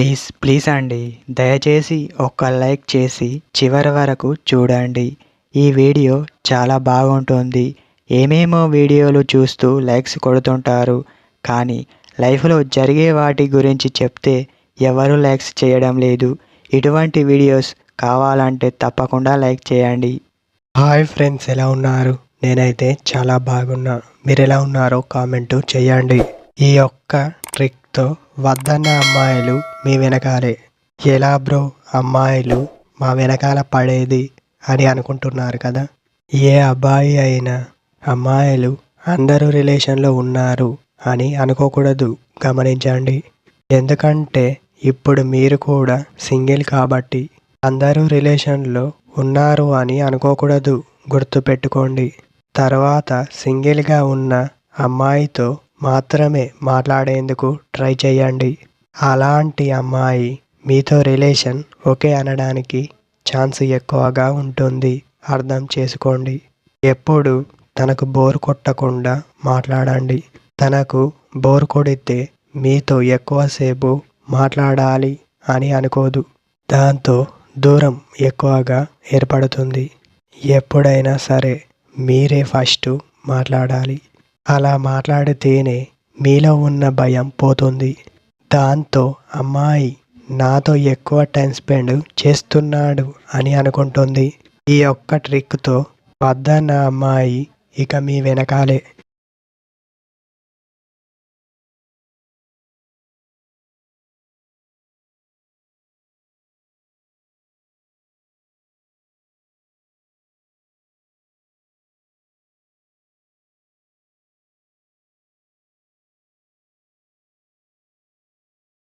Please please అండి, దయచేసి ఒక్క లైక్ చేసి చివరి వరకు చూడండి. ఈ వీడియో చాలా బాగుంటుంది. ఏమేమో వీడియోలు చూస్తూ లైక్స్ కొడుతుంటారు, కానీ లైఫ్లో జరిగే వాటి గురించి చెప్తే ఎవరు లైక్స్ చేయడం లేదు. ఇటువంటి వీడియోస్ కావాలంటే తప్పకుండా లైక్ చేయండి. హాయ్ ఫ్రెండ్స్, ఎలా ఉన్నారు? నేనైతే చాలా బాగున్నా. మీరు ఎలా ఉన్నారో కామెంటు చేయండి. ఈ ఒక్క ట్రిక్తో వద్దన్న అమ్మాయిలు మీ వెనకాలే. ఎలా బ్రో అమ్మాయిలు మా వెనకాల పడేది అని అనుకుంటున్నారు కదా. ఏ అబ్బాయి అయినా అమ్మాయిలు అందరూ రిలేషన్లో ఉన్నారు అని అనుకోకూడదు, గమనించండి. ఎందుకంటే ఇప్పుడు మీరు కూడా సింగిల్ కాబట్టి అందరూ రిలేషన్లో ఉన్నారు అని అనుకోకూడదు, గుర్తుపెట్టుకోండి. తర్వాత సింగిల్గా ఉన్న అమ్మాయితో మాత్రమే మాట్లాడేందుకు ట్రై చేయండి. అలాంటి అమ్మాయి మీతో రిలేషన్ ఓకే అనడానికి ఛాన్స్ ఎక్కువగా ఉంటుంది, అర్థం చేసుకోండి. ఎప్పుడు తనకు బోర్ కొట్టకుండా మాట్లాడండి. తనకు బోర్ కొడితే మీతో ఎక్కువసేపు మాట్లాడాలి అని అనుకోదు. దాంతో దూరం ఎక్కువగా ఏర్పడుతుంది. ఎప్పుడైనా సరే మీరే ఫస్ట్ మాట్లాడాలి. అలా మాట్లాడితేనే మీలో ఉన్న భయం పోతుంది. దాంతో అమ్మాయి నాతో ఎక్కువ టైం స్పెండ్ చేస్తున్నాడు అని అనుకుంటుంది. ఈ ఒక్క ట్రిక్తో వద్దన్న అమ్మాయి ఇక మీ వెనకాలే.